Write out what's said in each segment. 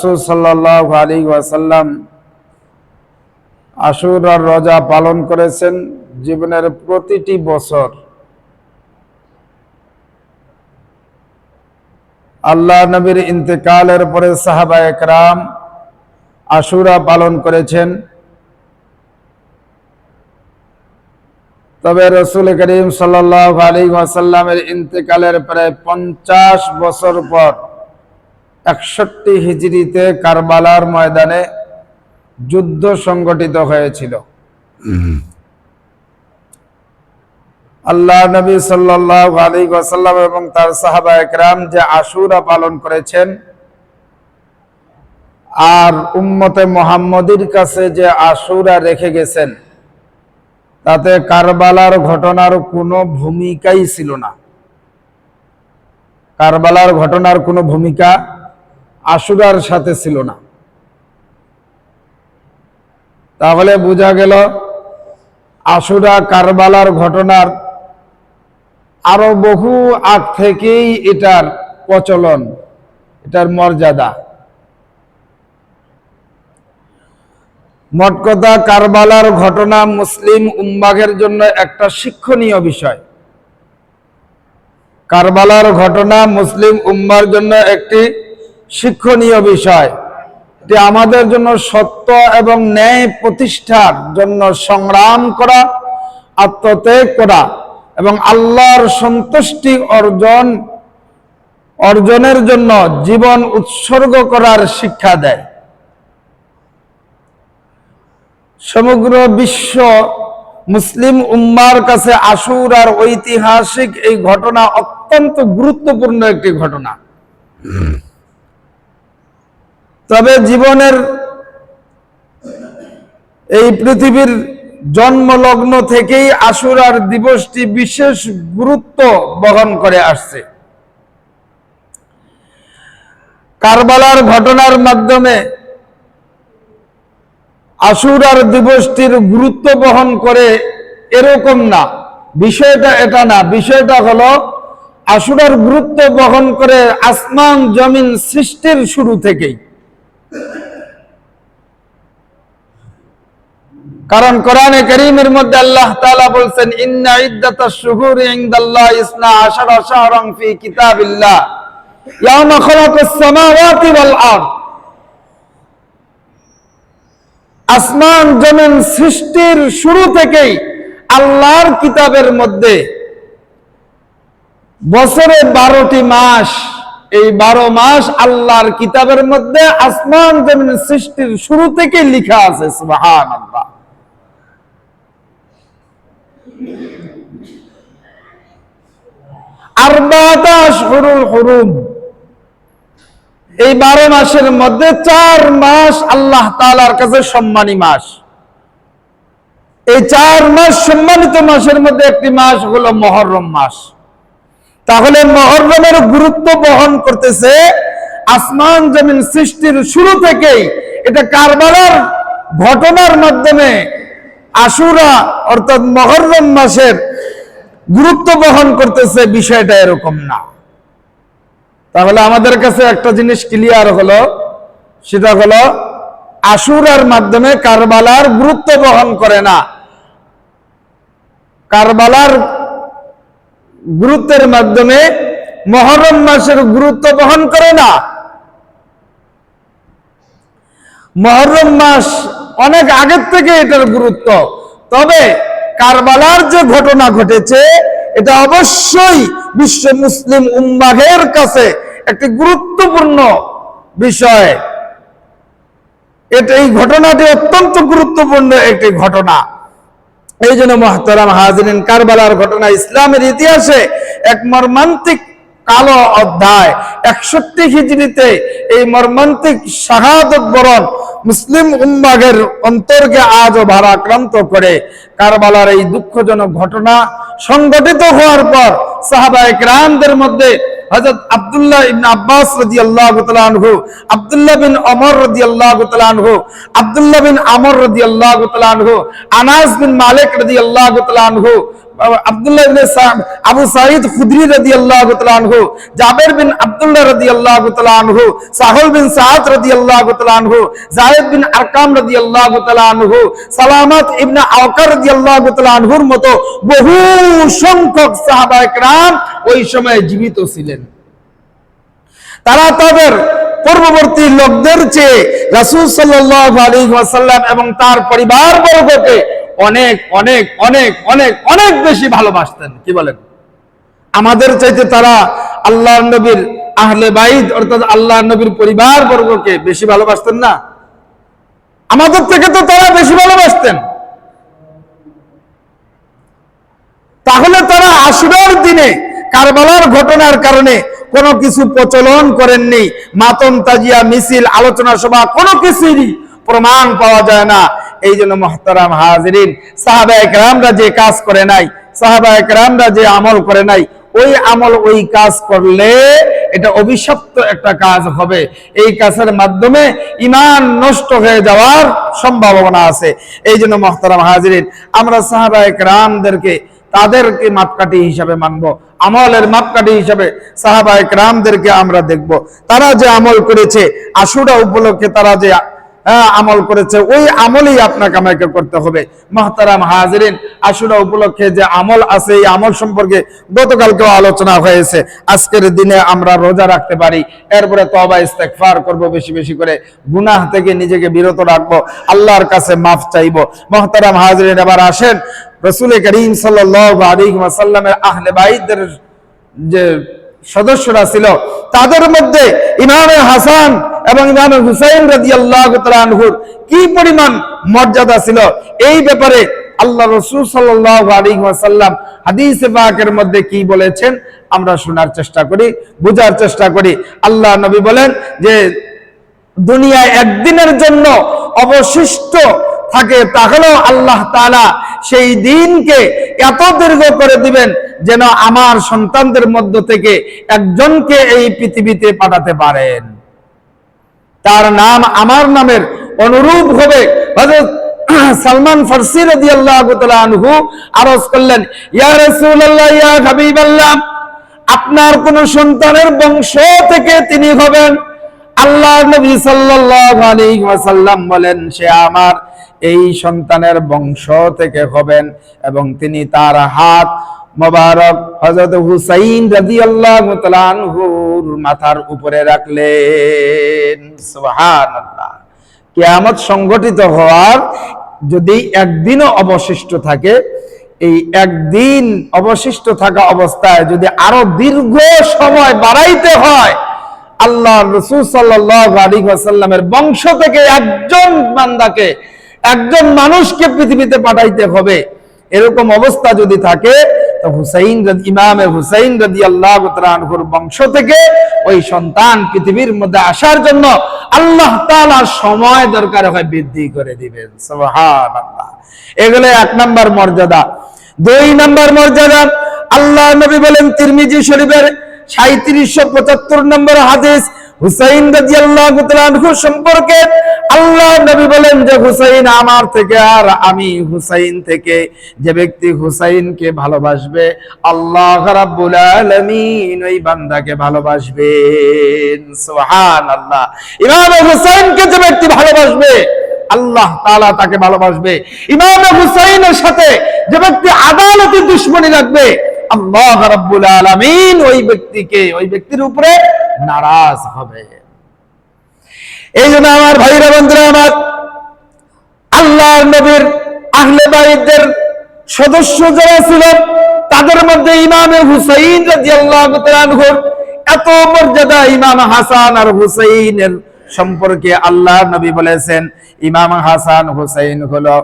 রাসূল সাল্লাল্লাহু আলাইহি ওয়াসাল্লাম আশুরার রোজা পালন করেছেন জীবনের প্রতিটি বছর। আল্লাহ নবীর ইন্তেকালের পরে সাহাবায়ে কেরাম আশুরা পালন করেছেন। তবে রাসূল করিম সাল্লাল্লাহু আলাইহি ওয়াসাল্লামের ইন্তেকালের প্রায় 50 বছর পর 61 হিজরিতে কারবালার ময়দানে যুদ্ধ সংগঠিত হয়েছিল। আল্লাহ নবী সাল্লাল্লাহু আলাইহি ওয়াসাল্লাম এবং তার সাহাবায়ে কেরাম যে আশুরা পালন করেছেন আর উম্মতে মুহাম্মদীর কাছে যে আশুরা রেখে গেছেন, তাতে কারবালার ঘটনার কোনো ভূমিকাই ছিল না। কারবালার ঘটনার কোনো ভূমিকা আশুরার সাথে ছিল না। তাহলে বোঝা গেল আশুরা কারবালার ঘটনার আরো বহু আগ থেকেই এটার প্রচলন, এটার মর্যাদা। মোট কথা, কারবালার ঘটনা মুসলিম উম্মাহের জন্য একটা শিক্ষণীয় বিষয়। কারবালার ঘটনা মুসলিম উম্মার জন্য একটি শিক্ষণীয় বিষয়। এটি আমাদের জন্য সত্য এবং ন্যায় প্রতিষ্ঠার জন্য সংগ্রাম করা, আত্মত্যাগ করা এবং আল্লাহর সন্তুষ্টি অর্জনের জন্য জীবন উৎসর্গ করার শিক্ষা দেয়। সমগ্র বিশ্ব মুসলিম উম্মার কাছে আশুরার ঐতিহাসিক এই ঘটনা অত্যন্ত গুরুত্বপূর্ণ একটি ঘটনা। তবে জীবনের এই পৃথিবীর জন্মলগ্ন থেকেই আশুরার দিবসটি বিশেষ গুরুত্ব বহন করে আসছে। কারবালার ঘটনার মাধ্যমে আশুরার দিবসটির গুরুত্ব বহন করে এরকম না, বিষয়টা এটা না। বিষয়টা হলো আশুরার গুরুত্ব বহন করে আসমান জমিন সৃষ্টির শুরু থেকেই। কারণ কোরআনে কারীমের মধ্যে আল্লাহ তাআলা বলছেন, ইন্না ইদ্দাতাশ শুহুরি ইনদাল্লাহি 12 শাহরান ফি কিতাবিল্লাহ ইয়াওমা খালাকাস সামাওয়াতি ওয়াল আরদ। আসমান জমিন সৃষ্টির শুরু থেকেই আল্লাহর কিতাবের মধ্যে বছরে 12টি মাস, এই 12 মাস আল্লাহর কিতাবের মধ্যে আসমান জমিন সৃষ্টির শুরু থেকে লেখা আছে। সুবহানাল্লাহ। আরবাআতা আশহুরুল হুরুম, এই 12 মাসের মধ্যে 4 মাস আল্লাহ তাআলার কাছে সম্মানী মাস। এই 4 মাস সম্মানিত মাসের মধ্যে একটি মাস হলো মুহররম মাস। তাহলে মুহররমের গুরুত্ব বহন করতেছে আসমান জমিন সৃষ্টির শুরু থেকেই। এটা কারবালার ঘটনার মাধ্যমে আশুরা অর্থাৎ মুহররম মাসের গুরুত্ব বহন করতেছে, বিষয়টা এরকম না। তাহলে আমাদের কাছে একটা জিনিস ক্লিয়ার হলো, সেটা হলো আশুরার মাধ্যমে কারবালার গুরুত্ব বহন করে না। কারবালার গুরুত্বের মাধ্যমে মুহররম মাসের গুরুত্ব বহন করে না। মুহররম মাস অনেক আগের থেকে এটার গুরুত্ব। তবে কারবালার যে ঘটনা ঘটেছে এটা অবশ্যই বিশ্ব মুসলিম উম্মাহের কাছে একটি গুরুত্বপূর্ণ বিষয়। এই ঘটনাটি অত্যন্ত গুরুত্বপূর্ণ একটি ঘটনা। এই জন্য মুহতারাম হাজিরিন, কারবালার ঘটনা ইসলামের ইতিহাসে এক মর্মান্তিক কালো অধ্যায়। 61 হিজরিতে এই মর্মান্তিক শাহাদত বরণ মুসলিম উম্মাহের অন্তরকে আজও ভারাক্রান্ত করে। কারবালার এই দুঃখজনক ঘটনা সংঘটিত হওয়ার পর সাহাবায়ে কেরামদের মধ্যে হযরত আব্দুল্লাহ ইবনে আব্বাস রাদিয়াল্লাহু তাআলা আনহু, আব্দুল্লাহ বিন ওমর রাদিয়াল্লাহু তাআলা আনহু, আব্দুল্লাহ বিন আমর রাদিয়াল্লাহু তাআলা আনহু, আনাস বিন মালিক রাদিয়াল্লাহু তাআলা আনহু আব্দুল্লাহ ইবনে আবু সাঈদ খুদরি রাদিয়াল্লাহু তাআলা আনহু, জাবের বিন আব্দুল্লাহ রাদিয়াল্লাহু তাআলা আনহু, সাহল বিন সাদ রাদিয়াল্লাহু তাআলা আনহু, যায়েদ বিন আরকাম রাদিয়াল্লাহু তাআলা আনহু, সালামাত ইবনে আওকার রাদিয়াল্লাহু তাআলা আনহুর মতো বহু সংখ্যক সাহাবায়ে কেরাম ওই সময় জীবিত ছিলেন। তারা তাদের পূর্ববর্তী লোকদের চেয়ে রাসূল সাল্লাল্লাহু আলাইহি ওয়াসাল্লাম এবং তার পরিবারবর্গকে অনেক অনেক অনেক অনেক অনেক বেশি ভালোবাসতেন। কি বলেন? আমাদের চাইতে তারা আল্লাহর নবীর আহলে বাইত অর্থাৎ আল্লাহর নবীর পরিবারবর্গকে বেশি ভালোবাসতেন না? আমাদের থেকে তো তারা বেশি ভালোবাসতেন। তাহলে তারা আশুরার দিনে কারবালার ঘটনার কারণে কোনো কিছু প্রচলন করেননি, মাতম তাজিয়া মিছিল আলোচনা সভা কোনো কিছুরই প্রমাণ পাওয়া যায় না। এই জন্য মুহতারাম হাজিরিন, সাহাবায়ে কেরামরা যে কাজ করে নাই, সাহাবায়ে কেরামরা যে আমল করে নাই, ওই আমল ওই কাজ করলে এটা অভিশপ্ত একটা কাজ হবে। এই কাজের মাধ্যমে ঈমান নষ্ট হয়ে যাওয়ার সম্ভাবনা আছে। এই জন্য মুহতারাম হাজিরিন, আমরা সাহাবায়ে কেরামদেরকে তাদেরকে মাপকাঠি হিসাবে মানবো, আমলের মাপকাঠি হিসাবে সাহাবায়ে কেরামদেরকে আমরা দেখব। তারা যে আমল করেছে, আশুরা উপলক্ষে তারা যে আমল করেছে, ওই আমলই আপনাকে আমাকে করতে হবে। মুহতারাম হাজিরিন, আশুরা উপলক্ষে যে আমল আছে, এই আমল সম্পর্কে গতকালকেও আলোচনা হয়েছে। আজকের দিনে আমরা রোজা রাখতে পারি, এরপরে তওবা ইস্তেগফার করব, বেশি বেশি করে গুনাহ থেকে নিজেকে বিরত রাখবো, আল্লাহর কাছে মাফ চাইবো। মুহতারাম হাজিরিন, এবার আসেন রাসূল করিম সাল্লাল্লাহু আলাইহি ওয়াসাল্লামের আহলে বাইতের যে সদস্যরা ছিল, তাদের মধ্যে ইমামে হাসান এবং ইমামে হুসাইন রাদিয়াল্লাহু তাআলা আনহুর কি পরিমাণ মর্যাদা ছিল, এই ব্যাপারে আল্লাহ রাসূল সাল্লাল্লাহু আলাইহি ওয়াসাল্লাম হাদিসে পাকের মধ্যে কি বলেছেন আমরা শোনার চেষ্টা করি, বোঝার চেষ্টা করি। আল্লাহ নবী বলেন যে দুনিয়ায় একদিনের জন্য অবশিষ্ট থাকে, তাহলেও আল্লাহ তাআলা সেই দিনকে এত দীর্ঘ করে দিবেন যেন আমার সন্তানদের মধ্য থেকে একজনকে এই পৃথিবীতে পাঠাতে পারেন, তার নাম আমার নামের অনুরূপ হবে। হযরত সালমান ফারসি রাদিয়াল্লাহু তাআলা আনহু আরজ করলেন, ইয়া রাসূলুল্লাহ, ইয়া হাবিবাল্লাহ, আপনার কোন সন্তানের বংশ থেকে তিনি হবেন। আল্লাহর নবী সাল্লাল্লাহু আলাইহি ওয়াসাল্লাম বলেন, সে আমার এই সন্তানের বংশ থেকে হবেন, এবং তিনি তার হাত মোবারক হযরত হুসাইন রাদিয়াল্লাহু তাআলা আনহুর মাথার উপরে রাখলেন। সুবহানাল্লাহ। কিয়ামত সংগঠিত হওয়ার যদি একদিনও অবশিষ্ট থাকে, এই একদিন অবশিষ্ট থাকা অবস্থায় যদি আরো দীর্ঘ সময় বাড়াইতে হয়, আল্লাহ রাসূল সাল্লাল্লাহু আলাইহি ওয়াসাল্লামের বংশ থেকে একজন বান্দাকে, একজন মানুষকে পৃথিবীতে পাঠাইতে হবে, এরকম অবস্থা যদি থাকে, তো হুসাইন ইমামে হুসাইন রাদিয়াল্লাহু তাআলা আনহুর বংশ থেকে ওই সন্তান পৃথিবীর মধ্যে আসার জন্য আল্লাহ তাআলা সময় দরকার হয় বৃদ্ধি করে দিবেন। সুবহানাল্লাহ। এগুলো এক নাম্বার মর্যাদা। দুই নাম্বার মর্যাদা, আল্লাহ নবী বলেন তিরমিজি শরীফের 3775 নম্বর হাদিস, হুসাইন রাদিয়াল্লাহু তাআলা আনহু সম্পর্কে আল্লাহ নবী বলেন যে হুসাইন আমার থেকে আর আমি হুসাইন থেকে, যে ব্যক্তি হুসাইনকে ভালোবাসবে আল্লাহ রাব্বুল আলামিন ওই বান্দাকে ভালোবাসবেন। সুবহানাল্লাহ। ইমাম হুসাইনকে যে ব্যক্তি ভালোবাসবে আল্লাহ তাআলা তাকে ভালোবাসবে। ইমাম হুসাইনের সাথে যে ব্যক্তি আদালতে দুশমনী রাখবে আল্লাহ রাব্বুল আলামিন ওই ব্যক্তির উপরে নারাজ হবে। এই জন্য আমার ভাইরা বন্ধুরা আমার, আল্লাহর নবীর আহলে বাইতের সদস্য যারা ছিল তাদের মধ্যে ইমামে হুসাইন রাদিয়াল্লাহু তাআলা আনহুর এত মর্যাদা। ইমাম হাসান আর হুসাইনের সম্পর্কে আল্লাহ নবী বলেছেন, ইমাম হাসান হুসাইন হলো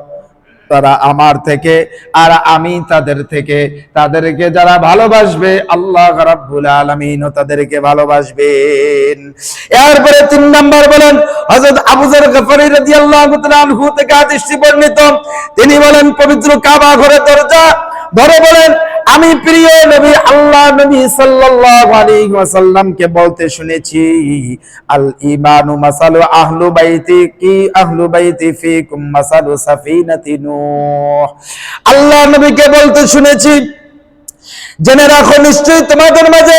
তারা আমার থেকে আর আমি তাদের থেকে, তাদেরকে যারা ভালোবাসবে আল্লাহ রাব্বুল আলামিন তাদেরকে ভালোবাসবেন। এরপরে 3 নাম্বার বলেন হযরত আবু যর গফারি রাদিয়াল্লাহু তাআলা আনহু থেকে হাদিসটি বর্ণিত, তিনি বলেন পবিত্র কাবা ঘরের দরজা ধরে বলেন, আমি প্রিয় নবী আল্লাহ নবী সাল্লাল্লাহু আলাইহি ওয়াসাল্লামকে বলতে শুনেছি, আল ঈমানু মাসালু আহলু বাইতি কি আহলু বাইতি ফিকুম মাসালু সাফিনাতি নূহ। আল্লাহ নবীকে বলতে শুনেছি, জেনে রাখো নিশ্চয়ই তোমাদের মাঝে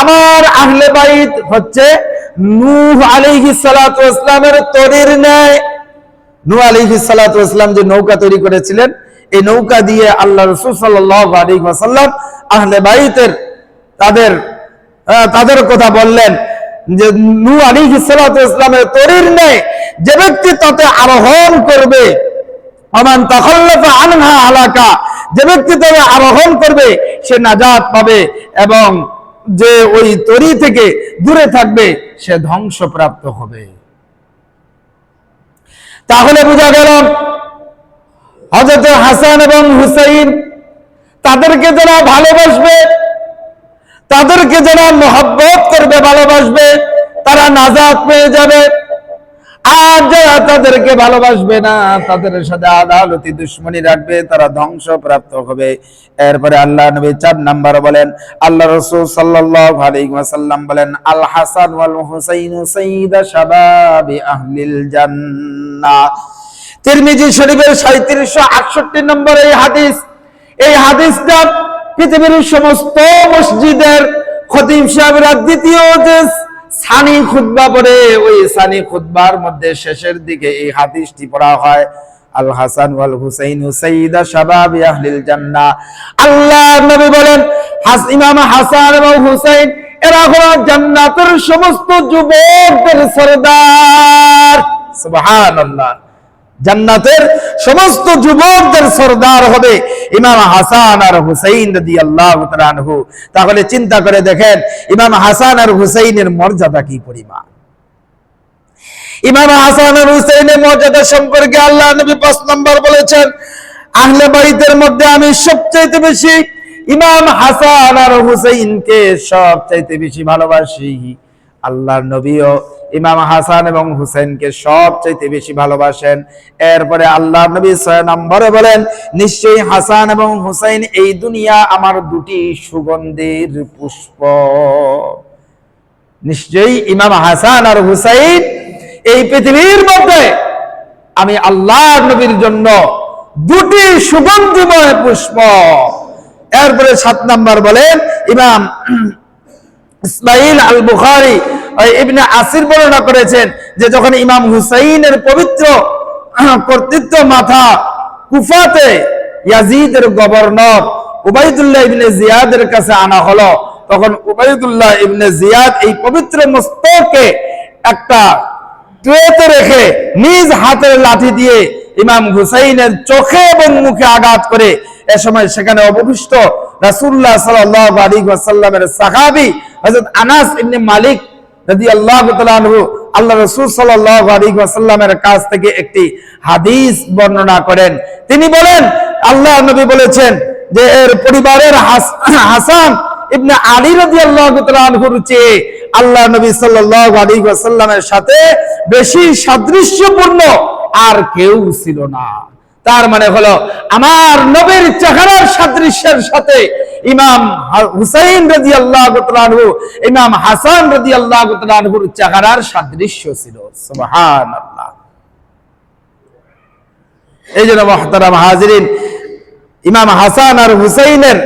আমার আহলে বাইত হচ্ছে নূহ আলাইহিস সালাতু ওয়াস সালামের তরির ন্যায়। নূহ আলাইহিস সালাতু ওয়াস সালাম যে নৌকা তৈরি করেছিলেন, এই নৌকা দিয়ে আল্লাহ রাসূল সাল্লাল্লাহু আলাইহি ওয়াসাল্লাম আহলে বাইতের তাদের কথা বললেন যে নূহ আলাইহিস সালাতু ওয়াস সালামের তরির ন্যায় যে ব্যক্তি তাতে আরোহণ করবে, ওমান তাখাল্লাফা আনহা হালাকা, যে ব্যক্তি তাতে আরোহণ করবে সে নাজাত পাবে, এবং যে ওই তরি থেকে দূরে থাকবে সে ধ্বংসপ্রাপ্ত হবে। তাহলে বোঝা গেল হযরত হাসান এবং হুসাইন তাদেরকে যারা ভালোবাসবে, তাদেরকে যারা মহব্বত করবে, ভালোবাসবে, তারা নাজাত পেয়ে যাবে। আর যারা তাদেরকে ভালোবাসবে না, তাদের সাথে আদালতি দুশমনী রাখবে, তারা ধ্বংসপ্রাপ্ত হবে। এরপরে আল্লাহ নবী 4 নাম্বার বলেন, আল্লাহ রাসূল সাল্লাল্লাহু আলাইহি ওয়াসাল্লাম বলেন, আল হাসান ওয়াল হুসাইন সাইয়্যিদা শাবাবি আহলিল জান্নাহ। তিরমিজি শরীফের 3768 নম্বর এই হাদিসটা পৃথিবীর সমস্ত মসজিদের খতিব সাহেবরা দ্বিতীয় যে সানি খুতবা পড়ে, ওই সানি খুতবার মধ্যে শেষের দিকে এই হাদিসটি পড়া হয়, আল হাসান ওয়াল হুসাইন সাইয়্যিদা শাবাবি আহলিল জান্নাহ। আল্লাহ নবী বলেন, ইমাম হাসান এবং হুসাইন এরা হলো জান্নাতের সমস্ত যুবকদের সরদার। সুবহানাল্লাহ, জান্নাতের সমস্ত যুবকদের সরদার হবে ইমাম হাসান আর হুসাইন রাদিয়াল্লাহু তাআলা আনহু। তাহলে চিন্তা করে দেখেন ইমাম হাসান আর হুসাইনের মর্যাদা কি পরিমাণ। ইমাম হাসান আর হুসাইনের মর্যাদা সম্পর্কে আল্লাহ নবী 5 নম্বর বলেছেন, আহলে বাইতের মধ্যে আমি সবচেয়ে বেশি ইমাম হাসান আর হুসাইনকে সবচেয়ে বেশি ভালোবাসি। আল্লাহর নবীও ইমাম হাসান এবং হুসাইনকে সবচেয়ে বেশি ভালোবাসেন। এরপরে আল্লাহ নবী 6 নম্বরে বলেন, নিশ্চয়ই হাসান এবং হুসাইন এই দুনিয়া আমার দুটি সুগন্ধের পুষ্প। নিশ্চয়ই ইমাম হাসান আর হুসাইন এই পৃথিবীর মধ্যে আমি আল্লাহর নবীর জন্য দুটি সুগন্ধিময় পুষ্প। এরপরে 7 নম্বর বলেন, ইমাম ইসমাইল আল বুখারী ইবনে আসির বর্ণনা করেছেন যে যখন ইমাম হুসাইনের পবিত্র কর্তৃত্ব মাথা কুফাতে ইয়াজিদের গভর্নর উবাইদুল্লাহ ইবনে জিয়াদের কাছে আনা হলো, তখন উবাইদুল্লাহ ইবনে জিয়াদ এই পবিত্র মস্তকে একটা ট্রেতে রেখে নিজ হাতের লাঠি দিয়ে ইমাম হুসাইনের চোখে এবং মুখে আঘাত করে। এ সময় সেখানে অবশিষ্ট রাসূলুল্লাহ সাল্লাল্লাহু আলাইহি ওয়াসাল্লামের সাহাবী হযরত আনাস ইবনে মালিক রাদিয়াল্লাহু তাআলা আনহু আল্লাহ রাসূল সাল্লাল্লাহু আলাইহি ওয়াসাল্লামের কাছ থেকে একটি হাদিস বর্ণনা করেন। তিনি বলেন, আল্লাহ নবী বলেছেন যে এর পরিবারের হাসান ইবনে আলী রাদিয়াল্লাহু তাআলা আনহুর চেয়ে আল্লাহ নবী সাল্লাল্লাহু আলাইহি ওয়াসাল্লামের সাথে বেশি সাদৃশ্যপূর্ণ আর কেউ ছিল না। তার মানে হলো আমার নবীর চেহারার সাদৃশ্যের সাথে ইমাম হুসাইন রাদিয়াল্লাহু তাআলা আনহু, ইমাম হাসান রাদিয়াল্লাহু তাআলা আনহুর চেহারার সাদৃশ্য ছিল। সুবহানাল্লাহ। এই জন্য মুহতারাম হাজিরিন, ইমাম হাসান আর হুসাইনের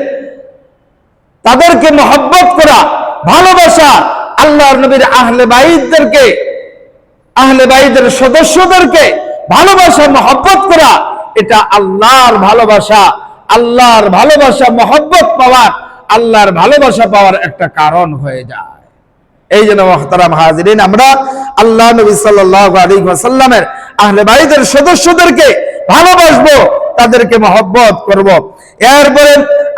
তাদেরকে মহব্বত করা, ভালোবাসা, আল্লাহর নবীর আহলে বাইতদেরকে, আহলে বাইতের সদস্যদেরকে ভালোবাসা, মহব্বত করা, এটা আল্লাহর ভালোবাসা। আল্লাহর ভালোবাসা, মহব্বত পাওয়ার, আল্লাহর ভালোবাসা পাওয়ার একটা কারণ হয়ে যায়। এই জন্য মুহতারাম হাজিরিন, আমরা আল্লাহ নবী সাল্লাল্লাহু আলাইহি ওয়াসাল্লামের আহলে বাইতের সদস্যদেরকে ভালোবাসবো, তাদেরকে মহব্বত করব। এরপরে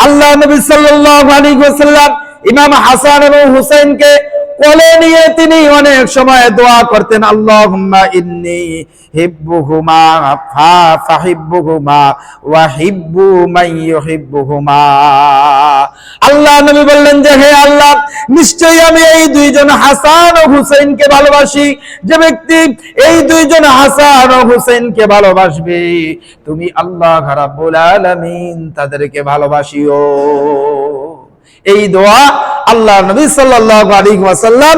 আল্লাহ নবী সাল্লাল্লাহু আলাইহি ওয়াসাল্লাম ইমাম হাসান এবং হুসাইনকে কোলে নিয়ে তিনি অনেক সময় দোয়া করতেন, আল্লাহুম্মা ইন্নী হিব্বুহুমা ফাহিব্বুহুমা ওয়া হিব্বু মান ইউহিব্বুহুমা। আল্লাহ নবী বললেন যে হে আল্লাহ, নিশ্চয়ই আমি এই দুইজন হাসান ও হুসাইনকে ভালোবাসি। যে ব্যক্তি এই দুইজন হাসান ও হুসাইনকে ভালোবাসবে, তুমি আল্লাহ রাব্বুল আলামিন তাদেরকে ভালোবাসিও। এই দোয়া আল্লাহ নবী সাল্লাল্লাহু আলাইহি ওয়াসাল্লাম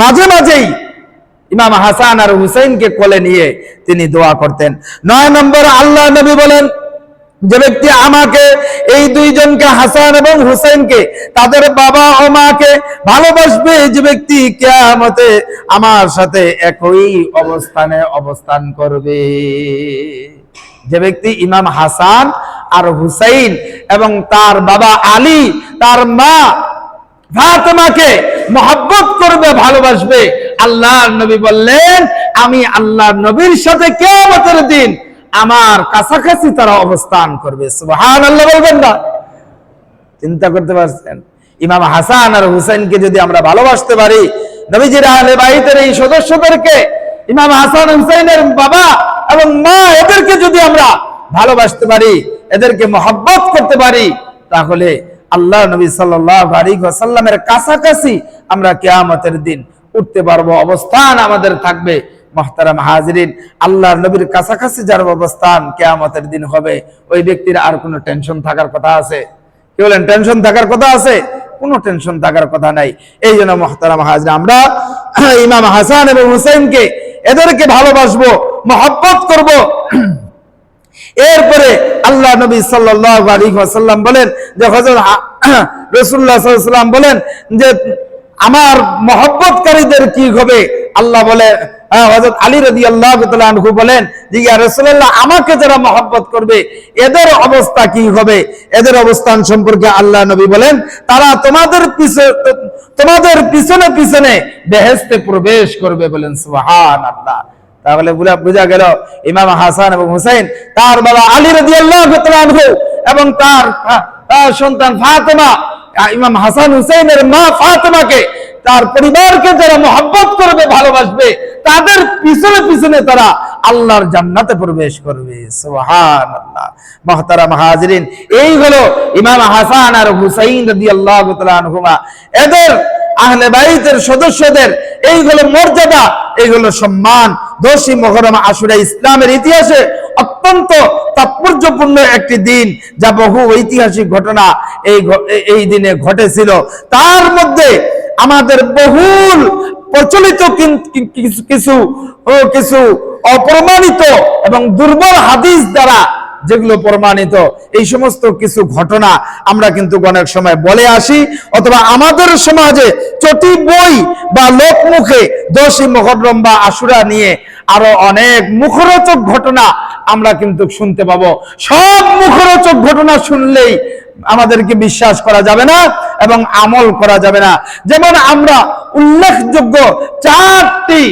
মাঝে মাঝেই ইমাম হাসান আর হুসাইনকে কোলে নিয়ে তিনি দোয়া করতেন। 9 নম্বর, আল্লাহ নবী বলেন যে ব্যক্তি আমাকে, এই দুইজনকে হাসান এবং হুসাইনকে, তাদের বাবা ও মাকে ভালোবাসবে, যে ব্যক্তি কিয়ামতে আমার সাথে একই অবস্থানে অবস্থান করবে। যে ব্যক্তি ইমাম হাসান আর হুসাইন এবং তার বাবা আলী, তার মা ফাতেমাকে মহব্বত করবে, ভালোবাসবে, আল্লাহর নবী বললেন আমি আল্লাহর নবীর সাথে কিয়ামতের দিন আমার কাছাকাছি তারা অবস্থান করবে। সুবহানাল্লাহ বলবেন না? চিন্তা করতে পারছেন? ইমাম হাসান আর হুসাইনকে যদি আমরা ভালোবাসতে পারি, নবীজির আহলে বাইতের এই সদস্যদেরকে, ইমাম হাসান হুসাইনের বাবা এবং মা, এদেরকে যদি আমরা ভালোবাসতে পারি, এদেরকে মহব্বত করতে পারি, তাহলে আল্লাহ নবী সাল্লাল্লাহু আলাইহি ওয়াসাল্লামের কাছাকাছি আমরা কিয়ামতের দিন উঠতে পারবো, অবস্থান আমাদের থাকবে। মুহতারাম হাজিরিন, আল্লাহর নবীর কাছাকাছি যার অবস্থান কিয়ামতের দিন হবে, ওই ব্যক্তির আর কোনো টেনশন থাকার কথা আছে? কি বলেন, টেনশন থাকার কথা আছে? কোনো টেনশন থাকার কথা নাই। এই জন্য মুহতারাম হাজিরিন, আমরা ইমাম হাসান এবং হুসাইনকে, এদেরকে ভালোবাসবো, মহব্বত করব। এরপরে আল্লাহ নবী সাল্লাল্লাহু আলাইহি ওয়াসাল্লাম বলেন যে হযরত রাসূলুল্লাহ সাল্লাল্লাহু আলাইহি ওয়াসাল্লাম বলেন যে আমার মহব্বতকারীদের কি হবে? আল্লাহ বলে, হযরত আলী রাদিয়াল্লাহু তাআলা আনহু বলেন যে ইয়া রাসূলুল্লাহ, আমাকে যারা মহব্বত করবে এদের অবস্থা কি হবে? এদের অবস্থান সম্পর্কে আল্লাহ নবী বলেন তারা তোমাদের পিছনে পিছনে বেহেশতে প্রবেশ করবে। বলেন সুবহানাল্লাহ। তাহলে বোঝা গেল ইমাম হাসান এবং হুসাইন, তার বাবা আলী রাদিয়াল্লাহু তাআলা আনহু এবং তার সন্তান ফাতেমা, ইমাম হাসান হুসাইনের মা ফাতেমাকে, তার পরিবারকে যারা মহব্বত করবে, ভালোবাসবে, তাদের পিছনে পিছনে তারা আল্লাহর জান্নাতে প্রবেশ করবে। সুবহানাল্লাহ। মুহতারাম হাজিরিন, এই হলো ইমাম হাসান আর হুসাইন রাদিয়াল্লাহু তাআলা আনহুমা, এদের আহলে বাইতের সদস্যদের এইগুলো মর্যাদা, এইগুলো সম্মান। 10ই মুহররম আশুরা ইসলামের ইতিহাসে অত্যন্ত তাৎপর্যপূর্ণ একটি দিন, যা বহু ঐতিহাসিক ঘটনা এই দিনে ঘটেছিল। তার মধ্যে আমাদের বহুল প্রচলিত কিছু অপ্রমাণিত এবং দুর্বল হাদিস দ্বারা যেগুলো প্রমাণিত, এই সমস্ত কিছু ঘটনা আমরা কিন্তু অনেক সময় বলে আসি, অথবা আমাদের সমাজে চটি বই বা লোকমুখে 10ই মুহররম বা আশুরা নিয়ে আরো অনেক মুখরোচক ঘটনা আমরা কিন্তু শুনতে পাবো। সব মুখরোচক ঘটনা শুনলেই আমাদেরকে বিশ্বাস করা যাবে না এবং আমল করা যাবে না। যেমন আমরা উল্লেখযোগ্য 4টি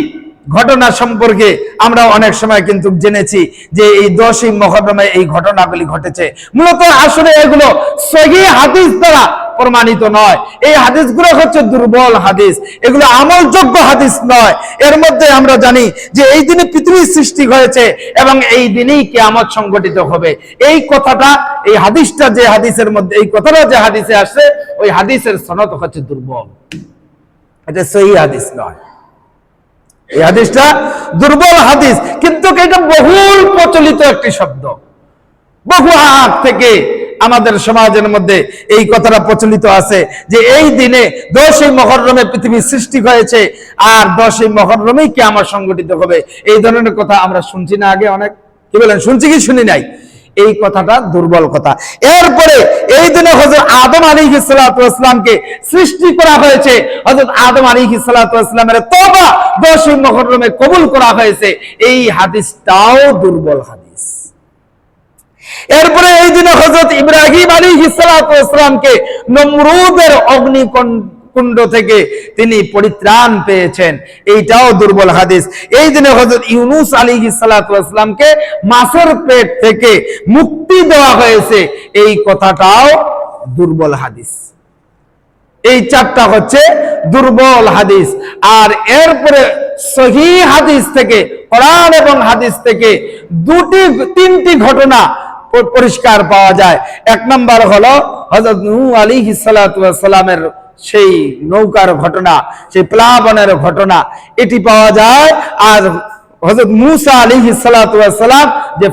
ঘটনা সম্পর্কে আমরা অনেক সময় কিন্তু জেনেছি যে এই 10ই মুহররমে এই ঘটনাগুলি ঘটেছে। মূলত আসলে এগুলো সহিহ হাদিস দ্বারা প্রমাণিত নয়। এই হাদিসগুলো হচ্ছে দুর্বল হাদিস, এগুলো আমলযোগ্য হাদিস নয়। এর মধ্যে আমরা জানি যে এই দিনে পৃথিবীর সৃষ্টি হয়েছে এবং এই দিনেই কিয়ামত সংঘটিত হবে। এই কথাটা, এই হাদিসটা যে হাদিসের মধ্যে, এই কথাটা যে হাদিসে আসছে, ওই হাদিসের সনদ হচ্ছে দুর্বল, এটা সহিহ হাদিস নয়। এই হাদিসটা দুর্বল হাদিস, কিন্তু এটা বহুল প্রচলিত একটি শব্দ। বহু আগ থেকে আমাদের সমাজের মধ্যে এই কথাটা প্রচলিত আছে যে এই দিনে 10ই মুহররমে পৃথিবীর সৃষ্টি হয়েছে আর 10ই মুহররমেই কিয়ামত সংঘটিত হবে। এই ধরনের কথা আমরা শুনছি না আগে অনেক? কি বলেন, শুনছি কি শুনি নাই? এই কথাটা দুর্বল কথা। এরপরে এই দিনে হযরত আদম আলাইহিস সালাতু ওয়াস সালামকে সৃষ্টি করা হয়েছে, হযরত আদম আলাইহিস সালাতু ওয়াস সালামের তওবা 10ই মুহররমে কবুল করা হয়েছে। এই হাদিসটাও দুর্বল হাদিস। এরপরে এই দিনে হযরত ইব্রাহিম আলাইহিস সালাতু ওয়াস সালামকে নমরুদের অগ্নিকুণ্ড থেকে তিনি পরিত্রাণ পেয়েছেন, এইটাও দুর্বল হাদিস। এই দিনে হযরত ইউনূস আলাইহিস সালাতু ওয়াস সালামকে মাছের পেট থেকে মুক্তি দেওয়া হয়েছে, এই কথাটাও দুর্বল হাদিস। এই 4টা হচ্ছে দুর্বল হাদিস। আর এরপরে সহিহ হাদিস থেকে, কোরআন এবং হাদিস থেকে 3টি ঘটনা পরিষ্কার পাওয়া যায়। এক নম্বর হলো হযরত নূহ আলাইহিস সালাতু ওয়াস সালামের সেই নৌকার ঘটনা, সেই প্লাবনের ঘটনা, এটি পাওয়া যায়। আর হযরত মূসা আলাইহিস সালাতু ওয়াস সালাম যে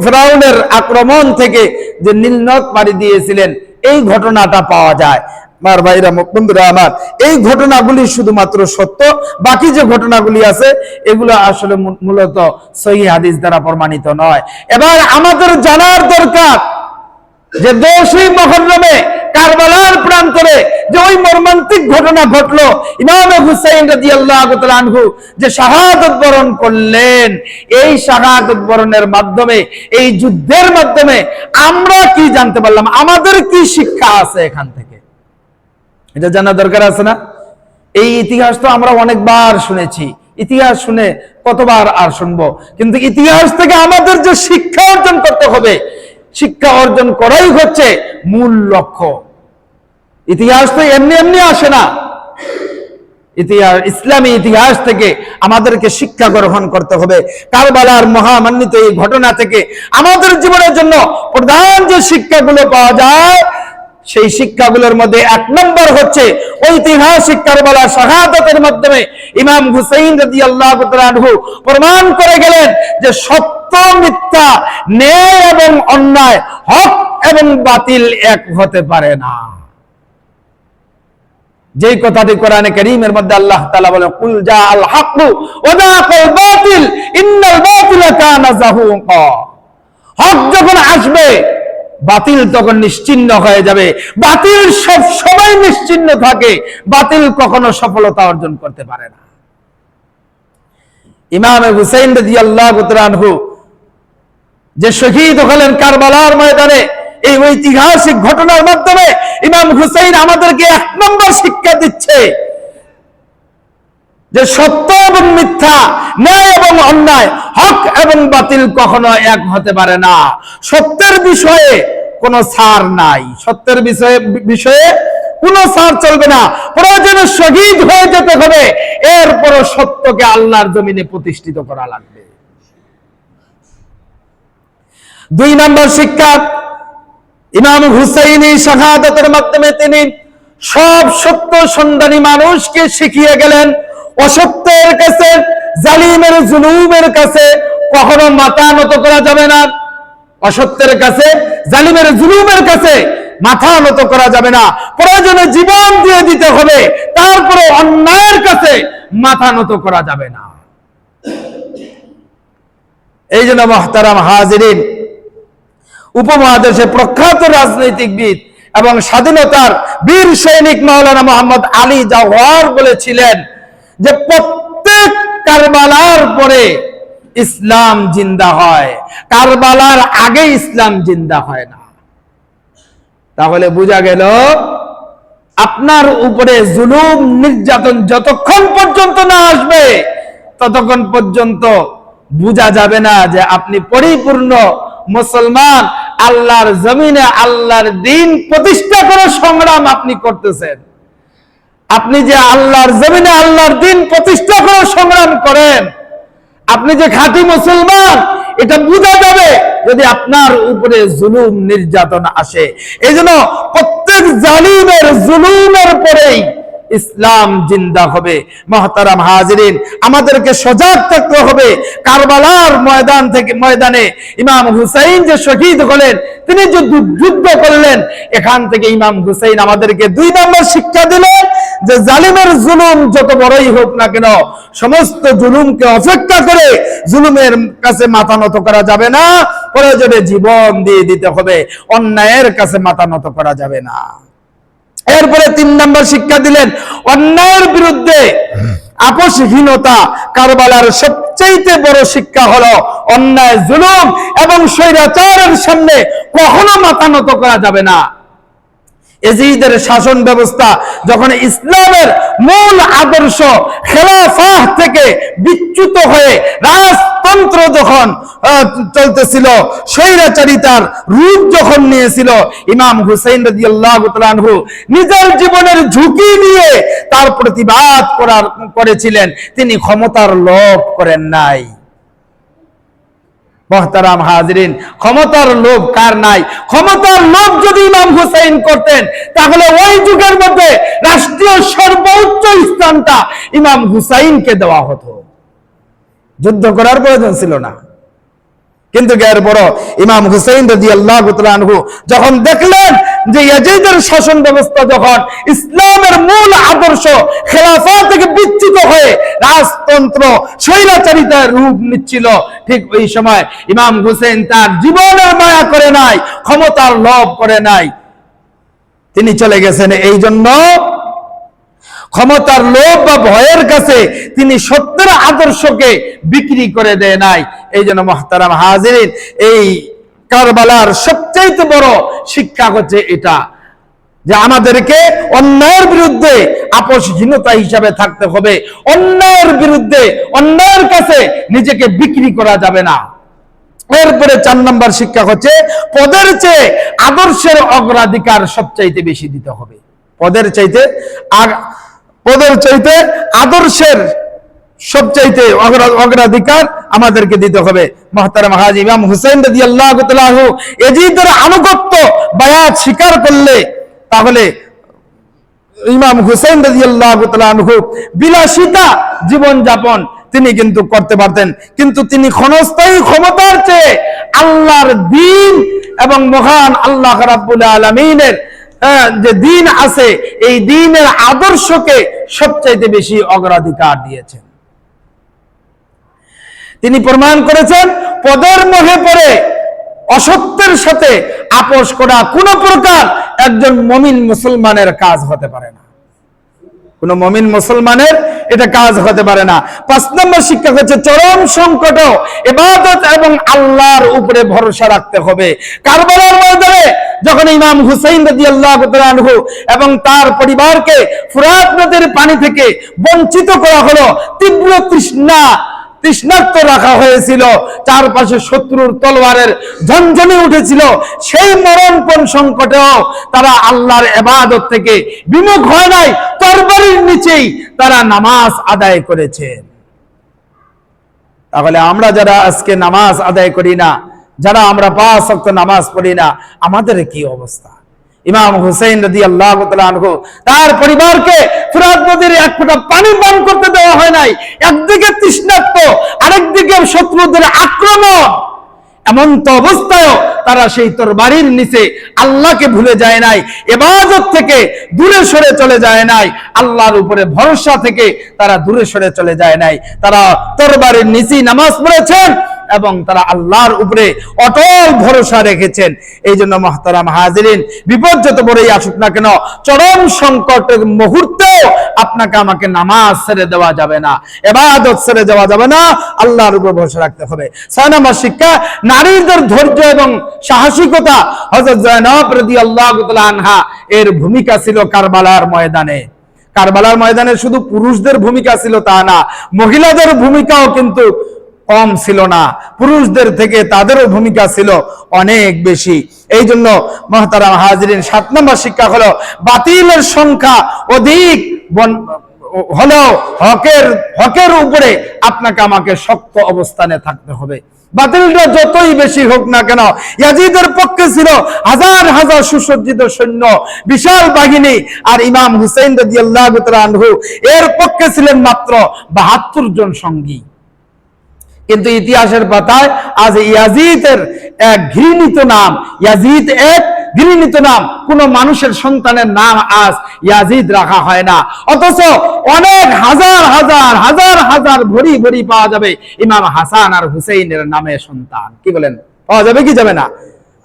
ফেরাউনের আক্রমণ থেকে যে নীলনদ পাড়ি দিয়েছিলেন, এই ঘটনাটা পাওয়া যায়। আমার ভাইরা, বন্ধুরা আমার, এই ঘটনাগুলি শুধুমাত্র সত্য, বাকি যে ঘটনাগুলি আছে এগুলো আসলে মূলত সহিহ হাদিস দ্বারা প্রমাণিত নয়। এবার আমাদের জানার দরকার যে 10ই মুহররমে কারবালার প্রান্তরে যে ওই মর্মান্তিক ঘটনা ঘটলো, ইমাম হুসাইন রাদিয়াল্লাহু তাআলা আনহু যে শাহাদাত বরণ করলেন, এই শাহাদাত বরণের মাধ্যমে, এই যুদ্ধের মাধ্যমে আমরা কি জানতে পারলাম, আমাদের কি শিক্ষা আছে এখান থেকে, এটা জানা দরকার আছে না? এই ইতিহাস তো আমরা অনেকবার শুনেছি, ইতিহাস শুনে কতবার আর শুনবো, কিন্তু ইতিহাস থেকে আমাদের যে শিক্ষা অর্জন করতে হবে, শিক্ষা অর্জন করাই হচ্ছে মূল লক্ষ্য। ইতিহাস তো এমনি এমনি আসে না। ইতিহাস, ইসলামী ইতিহাস থেকে আমাদেরকে শিক্ষা গ্রহণ করতে হবে। কারবালার মহামান্বিত এই ঘটনা থেকে আমাদের জীবনের জন্য প্রধান যে শিক্ষাগুলো পাওয়া যায়, সেই শিক্ষাগুলোর মধ্যে 1 নম্বর হচ্ছে ঐতিহাসিক কারবালার শাহাদাতের মাধ্যমে ইমাম হুসাইন রাদিয়াল্লাহু তাআলা আনহু প্রমাণ করে গেলেন যে সত্য মিথ্যা, ন্যায় এবং অন্যায়, হক এবং বাতিল এক হতে পারে না। যেই কথাটি কোরআনে কারীমের মধ্যে আল্লাহ তাআলা বলেন, কুল জা আল হাক্কু ওয়া যাকাল বাতিল ইন্নাল বাতিলা কানা যাহুকা। হক যখন আসবে, বাতিল তখন নিশ্চিহ্ন হয়ে যাবে। বাতিল সব সময় নিশ্চিহ্ন থাকে, বাতিল কখনো সফলতা অর্জন করতে পারে না। ইমাম হুসাইন রাদিয়াল্লাহু তাআলা আনহু যে শহীদ হলেন কারবালার ময়দানে, এই ঐতিহাসিক ঘটনার মাধ্যমে ইমাম হুসাইন আমাদেরকে 1 নম্বর শিক্ষা দিচ্ছে যে সত্য এবং মিথ্যা, ন্যায় এবং অন্যায়, হক এবং বাতিল কখনো এক হতে পারে না। সত্যের বিষয়ে কোনো ছাড় নাই, সত্যের বিষয়ে কোনো ছাড় চলবে না। প্রয়োজনে শহীদ হয়ে যেতে হবে, এরপরও সত্যকে আল্লাহর জমিনে প্রতিষ্ঠিত করা লাগবে। 2 নম্বর শিক্ষা, ইমাম হুসাইনি শাহাদাতের মাধ্যমে তিনি সব সত্য সন্ধানী মানুষকে শিখিয়ে গেলেন, অসত্যের কাছে, জালিমের জুলুমের কাছে কখনো মাথা নত করা যাবে না। অসত্যের কাছে, জালিমের জুলুমের কাছে মাথা নত করা যাবে না। প্রয়োজনে জীবন দিয়ে দিতে হবে, তারপরে অন্যায়ের কাছে মাথা নত করা যাবে না। এই জন্য মুহতারাম হাজিরিন, উপমহাদেশে প্রখ্যাত রাজনৈতিকবিদ এবং স্বাধীনতার বীর সৈনিক মাওলানা মোহাম্মদ আলী জওহর বলেছিলেন যে প্রত্যেক কারবালার পরে ইসলাম জিন্দা হয়, কারবালার আগে ইসলাম জিন্দা হয় না। তাহলে বোঝা গেল, আপনার উপরে জুলুম নির্যাতন যতক্ষণ পর্যন্ত না আসবে, ততক্ষণ পর্যন্ত বোঝা যাবে না যে আপনি পরিপূর্ণ মুসলমান, আল্লাহর জমিনে আল্লাহর দ্বীন প্রতিষ্ঠা করার সংগ্রাম আপনি করতেছেন। আপনি যে আল্লাহর জমিনে আল্লাহর দ্বীন প্রতিষ্ঠা করার সংগ্রাম করেন, আপনি যে খাঁটি মুসলমান, এটা বোঝা যাবে যদি আপনার উপরে জুলুম নির্যাতন আসে। এই জন্য প্রত্যেক জালিমের জুলুমের পরেই ইসলাম জিন্দা হবে। মুহতারাম হাজিরিন, আমাদেরকে সজাগ থাকতে হবে। কারবালার ময়দানে ইমাম হুসাইন যে শহীদ হলেন, তিনি যে যুদ্ধ করলেন, এখান থেকে ইমাম হুসাইন আমাদেরকে 2 নম্বর শিক্ষা দিলেন যে জালিমের জুলুম যত বড়ই হোক না কেন, সমস্ত জুলুমকে অপেক্ষা করে জুলুমের কাছে মাথা নত করা যাবে না, প্রয়োজনে জীবন দিয়ে দিতে হবে, অন্যায়ের কাছে মাথা নত করা যাবে না। এরপরে 3 নম্বর শিক্ষা দিলেন অন্যায়ের বিরুদ্ধে আপোষহীনতা। কারবালার সবচেয়ে বড় শিক্ষা হলো অন্যায়, জুলুম এবং স্বৈরাচারের সামনে কখনো মাথা নত করা যাবে না। এজিদের শাসন ব্যবস্থা যখন ইসলামের মূল আদর্শ খেলাফাহ থেকে বিচ্যুত হয়ে রাজতন্ত্র যখন চলতেছিল, স্বৈরাচারিতার রূপ যখন নিয়েছিল, ইমাম হুসাইন রাদিয়াল্লাহু তাআলা আনহু নিজের জীবনের ঝুঁকি নিয়ে তার প্রতিবাদ করেছিলেন। তিনি ক্ষমতার লোভ করেন নাই। মুহতারাম হাজিরিন, ক্ষমতার লোভ কার নাই? ক্ষমতার লোভ যদি ইমাম হুসাইন করতেন তাহলে ওই যুগের মধ্যে রাষ্ট্রীয় সর্বোচ্চ স্থানটা ইমাম হুসাইনকে দেওয়া হতো, যুদ্ধ করার প্রয়োজন ছিল না। কিন্তু এরপর ইমাম হুসাইন রাদিয়াল্লাহু তাআলা আনহু যখন দেখলেন যে ইয়াজিদের শাসন ব্যবস্থা যখন ইসলামের মূল আদর্শ খেলাফত থেকে বিচ্যুত হয়ে রাজতন্ত্র স্বৈরাচারিতার রূপ নিচ্ছিল, ঠিক ওই সময় ইমাম হুসাইন তার জীবনের মায়া করে নাই, ক্ষমতার লোভ করে নাই, তিনি চলে গেছেন। এই জন্য ক্ষমতার লোভ বা ভয়ের কাছে তিনি সত্যের আদর্শকে বিক্রি করে দেয় নাই। এই জন্য মুহতারাম হাজিরিন, এই কারবালার সবচেয়ে বড় শিক্ষা হচ্ছে এটা, যে আমাদেরকে অন্যায়ের বিরুদ্ধে আপোষহীনতা হিসাবে থাকতে হবে। অন্যায়ের বিরুদ্ধে, অন্যায়ের কাছে নিজেকে বিক্রি করা যাবে না। এরপরে 4 নম্বর শিক্ষা হচ্ছে পদের চেয়ে আদর্শের অগ্রাধিকার সবচাইতে বেশি দিতে হবে। পদের চাইতে আদর্শের সবচাইতে অগ্রাধিকার আমাদেরকে দিতে হবে। মুহতারাম হাজী, ইমাম হুসাইন রাদিয়াল্লাহু তাআলা আনহু ইয়াজিদের আনুগত্য বায়াত স্বীকার করলে তাহলে ইমাম হুসাইন রাদিয়াল্লাহু তাআলা আনহু বিলাসিতা জীবন যাপন তিনি কিন্তু করতে পারতেন, কিন্তু তিনি ক্ষণস্থায়ী ক্ষমতার চেয়ে আল্লাহর দ্বীন এবং মহান আল্লাহ রাব্বুল আলামিনের যে দ্বীন আছে এই দ্বীনের আদর্শকে সবচাইতে বেশি অগ্রাধিকার দিয়েছেন। তিনি প্রমাণ করেছেন পদের মোহে পড়ে অসত্যের সাথে আপোষ করা কোন প্রকার একজন মুমিন মুসলমানের কাজ হতে পারে না, কোন মুমিন মুসলমানের এটা কাজ হতে পারে না। 5 নম্বর শিক্ষা হচ্ছে চরম সংকট ইবাদত এবং আল্লাহর উপরে ভরসা রাখতে হবে। কারবালার ময়দানে যখন ইমাম হুসাইন রাদিয়াল্লাহু তাআলা আনহু এবং তার পরিবারকে ফুরাত নদীর পানি থেকে বঞ্চিত করা হলো, তীব্র তৃষ্ণার্ত রাখা হয়েছিল, চারপাশে শত্রুর তলোয়ারের ঝনঝনি উঠেছিল, সেই মরণপণ সংকটেও তারা আল্লাহর ইবাদত থেকে বিমুখ হয় নাই, তরবারির নিচেই তারা নামাজ আদায় করেছে। তাহলে আমরা যারা আজকে নামাজ আদায় করি না, যারা আমরা 5 ওয়াক্ত নামাজ পড়ি না, আমাদের কি অবস্থা? ইমাম হুসাইন রাদিয়াল্লাহু তাআলা আনহু তার পরিবারকে ফুরাত নদীর এক ফোঁটা পানি পান করতে দেওয়া হয় নাই। একদিকে তৃষ্ণার্ত, আরেকদিকে শত্রুদের আক্রমণ, এমন তো অবস্থায়ও তারা সেই তরবারির নিচে আল্লাহকে ভুলে যায় নাই, ইবাদত থেকে দূরে সরে চলে যায় নাই, আল্লাহর উপরে ভরসা থেকে তারা দূরে সরে চলে যায় নাই। তারা তরবারির নিচেই নামাজ পড়েছেন এবং তারা আল্লাহর উপরে অটল ভরসা রেখেছেন। এই জন্য মুহতারাম হাজিরিন, বিপদ যত বড়ই আসুক না কেন, চরম সংকটের মুহূর্তেও আপনাকে আমাকে নামাজ ছেড়ে দেওয়া যাবে না, ইবাদত ছেড়ে দেওয়া যাবে না, আল্লাহর উপর ভরসা রাখতে হবে। 6 নম্বর শিক্ষা নারীদের ধৈর্য এবং সাহসিকতা। হযরত যায়েনব রাদিয়াল্লাহু তাআলা আনহা এর ভূমিকা ছিল কারবালার ময়দানে। কারবালার ময়দানে শুধু পুরুষদের ভূমিকা ছিল তা না, মহিলাদের ভূমিকাও কিন্তু কম ছিল না, পুরুষদের থেকে তাদেরও ভূমিকা ছিল অনেক বেশি। এই জন্য মুহতারাম হাজিরিন, 7 নম্বর শিক্ষা হলো বাতিলের সংখ্যা অধিক হলেও হকের উপরে আপনাকে আমাকে শক্ত অবস্থানে থাকতে হবে। বাতিলটা যতই বেশি হোক না কেন, ইয়াজিদের পক্ষে ছিল হাজার হাজার সুসজ্জিত সৈন্য, বিশাল বাহিনী, আর ইমাম হুসাইন রাদিয়াল্লাহু তাআলা আনহু এর পক্ষে ছিলেন মাত্র 72 জন সঙ্গী। কিন্তু ইতিহাসের পাতায় আজ ইয়াজিদের এক ঘৃণিত নাম, ইয়াজিদ এক ঘৃণিত নাম, কোন মানুষের সন্তানের নাম আজ ইয়াজিদ রাখা হয় না, অথচ অনেক হাজার হাজার হাজার হাজার ভরি ভরি পাওয়া যাবে ইমাম হাসান আর হুসাইনের নামে সন্তান। কি বলেন, পাওয়া যাবে কি যাবে না?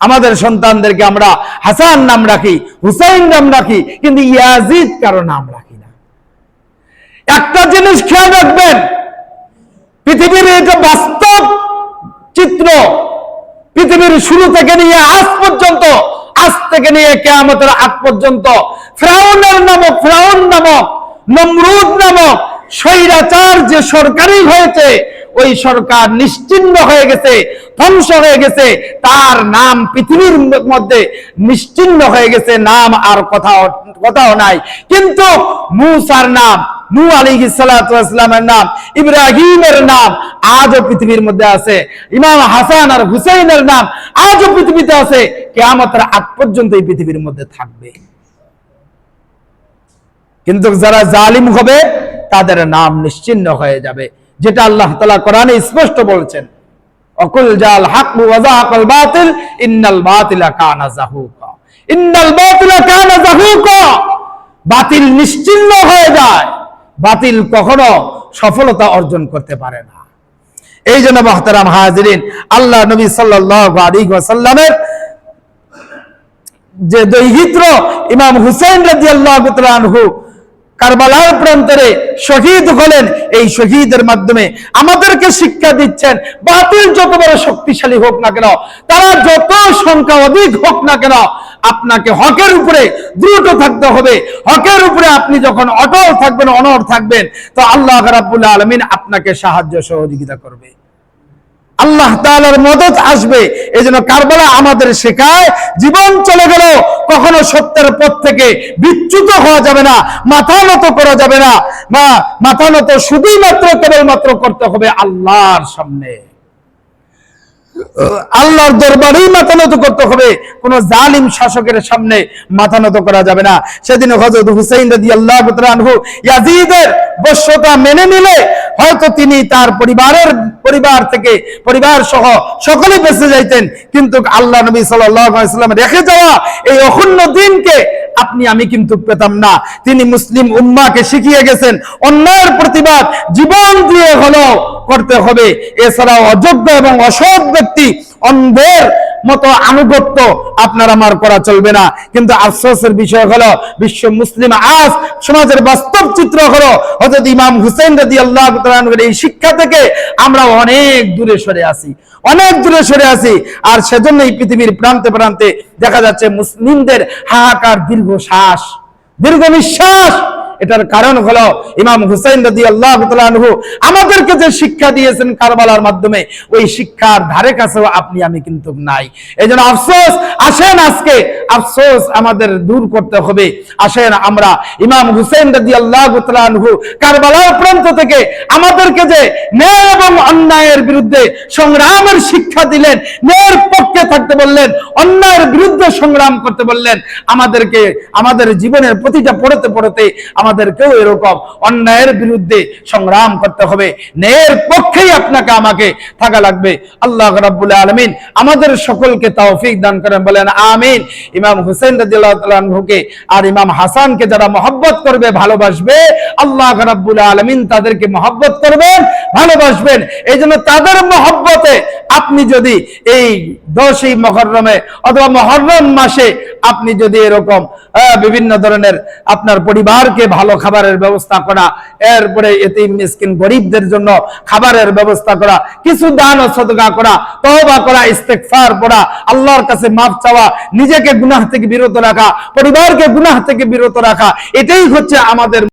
আমাদের সন্তানদেরকে আমরা হাসান নাম রাখি, হুসাইন নাম রাখি, কিন্তু ইয়াজিদ কারো নাম রাখি না। একটা জিনিস খেয়াল রাখবেন, পৃথিবীর এটা বাস্তব চিত্র, পৃথিবীর শুরু থেকে নিয়ে আজ পর্যন্ত, আজ থেকে নিয়ে কিয়ামতের আগ পর্যন্ত ফিরাউন নামক নমরুদ নামক স্বৈরাচার যে সরকারই হয়েছে, ওই সরকার নিশ্চিহ্ন হয়ে গেছে, ধ্বংস হয়ে গেছে, তার নাম পৃথিবীর মধ্যে নিশ্চিহ্ন হয়ে গেছে, নাম আর কথাও নাই। কিন্তু মূসার নাম, নূহ আলাইহিস সালাতু ওয়াস সালামের নাম, ইব্রাহিমের নাম আজও পৃথিবীর মধ্যে আছে, ইমাম হাসান আর হুসাইনের নাম আজও পৃথিবীতে আছে, কিয়ামতের আগ পর্যন্ত এই পৃথিবীর মধ্যে থাকবে। কিন্তু যারা জালিম হবে তাদের নাম নিশ্চিহ্ন হয়ে যাবে, যেটা আল্লাহ তাআলা কোরআনে স্পষ্ট বলছেন, অকুল জাল হক ওয়া যাকাল বাতিল ইন্নাল বাতিলা কানা যাহুকা, ইন্নাল বাতিলা কানা যাহুকা। বাতিল নিশ্চিহ্ন হয়ে যায়, বাতিল কখনো সফলতা অর্জন করতে পারে না। এই জন্য মুহতারাম হাজিরিন, আল্লাহ নবী সাল্লাল্লাহু আলাইহি ওয়াসাল্লামের যে দৈহিত্র ইমাম হুসাইন রাদিয়াল্লাহু তাআলা আনহু কারবালার প্রান্তরে শহীদ হলেন, এই শহীদের মাধ্যমে আমাদেরকে শিক্ষা দিচ্ছেন, বাতিল যত বড় শক্তিশালী হোক না কেন, তারা যত সংখ্যা অধিক হোক না কেন, আপনাকে হকের উপরে দৃঢ় থাকতে হবে। হকের উপরে আপনি যখন অটল থাকবেন, অনড় থাকবেন, তো আল্লাহ রাব্বুল আলামিন আপনাকে সাহায্য সহযোগিতা করবে, আল্লাহ তাআলার মদদ আসবে। এজন্য কারবালা আমাদের শেখায়, জীবন চলে গেল কখনো সত্যের পথ থেকে বিচ্যুত হওয়া যাবে না, মাথা নত করা যাবে না, বা মাথা নত শুধুই মাত্র কেবলমাত্র করতে হবে আল্লাহর সামনে, আল্লাহর দরবারেই মাথা নত করতে হবে, কোন জালিম শাসকের সামনে মাথা নত করা যাবে না। সেদিন হযরত হুসাইন রাদিয়াল্লাহু তাআলা আনহু ইয়াজিদের বশ্যতা মেনে নিলে হয়তো তিনি তার পরিবার থেকে, পরিবার সহ সকলে বেঁচে যাইতেন, কিন্তু আল্লাহ নবী সাল্লাল্লাহু আলাইহি ওয়াসাল্লাম রেখে যাওয়া এই অখণ্ড দিনকে আপনি আমি কিন্তু পেতাম না। তিনি মুসলিম উম্মাহকে শিখিয়ে গেছেন, অন্যায়ের প্রতিবাদ জীবন দিয়ে হলেও করতে হবে, এছাড়াও অযোগ্য এবং অসৎ ব্যক্তি, অন্ধের মতো আনুগত্য আপনার আমার করা চলবে না। কিন্তু আফসোসের বিষয় হলো, বিশ্ব মুসলিম আজ সমাজের বাস্তব চিত্র হলো, হযরত ইমাম হুসাইন রাদিয়াল্লাহু তাআলা আনহুর এই শিক্ষা থেকে আমরা অনেক দূরে সরে আসি, অনেক দূরে সরে আসি। আর সেজন্য এই পৃথিবীর প্রান্তে প্রান্তে দেখা যাচ্ছে মুসলিমদের হাহাকার, দীর্ঘশ্বাস, দীর্ঘ নিঃশ্বাস। এটার কারণ হলো ইমাম হুসাইন রাদিয়াল্লাহু তাআলা আনহু আমাদেরকে যে শিক্ষা দিয়েছেন কারবালার মাধ্যমে, ওই শিক্ষার ধারে কাছেও আপনি আমি কিন্তু নাই। এইজন্য আফসোস, আসেন আজকে আফসোস আমাদের দূর করতে হবে। আসেন আমরা ইমাম হুসাইন রাদিয়াল্লাহু তাআলা আনহু কারবালার প্রান্ত থেকে আমাদেরকে যে ন্যায় এবং অন্যায়ের বিরুদ্ধে সংগ্রামের শিক্ষা দিলেন, ন্যায়ের পক্ষে থাকতে বললেন, অন্যায়ের বিরুদ্ধে সংগ্রাম করতে বললেন, আমাদেরকে আমাদের জীবনের প্রতিটা পড়তে পড়তে আমাদেরকেও এরকম অন্যায়ের বিরুদ্ধে সংগ্রাম করতে হবে, ন্যায়ের পক্ষেই আপনাকে আমাকে থাকা লাগবে। আল্লাহ রাব্বুল আলামিন আমাদের সকলকে তৌফিক দান করেন, বলেন আমিন। ইমাম হুসাইন রাদিয়াল্লাহু তাআলা আনহুকে আর ইমাম হাসানকে যারা মহব্বত করবে, ভালোবাসবে, আল্লাহ রাব্বুল আলামিন তাদেরকে মহব্বত করবেন, ভালোবাসবেন। এই জন্য তাদের মহব্বতে আপনি যদি এই 10ই মুহররমে অথবা মুহররম মাসে আপনি যদি এরকম বিভিন্ন ধরনের আপনার পরিবারকে ভালো খাবারের ব্যবস্থা করা, এরপরে এতিম মিসকিন গরিবদের জন্য খাবারের ব্যবস্থা করা, কিছু দান ও সদকা করা, তওবা করা, ইস্তেগফার পড়া, আল্লাহর কাছে মাফ চাওয়া, নিজেকে গুনাহ থেকে বিরত রাখা, পরিবারকে গুনাহ থেকে বিরত রাখা, এটাই হচ্ছে আমাদের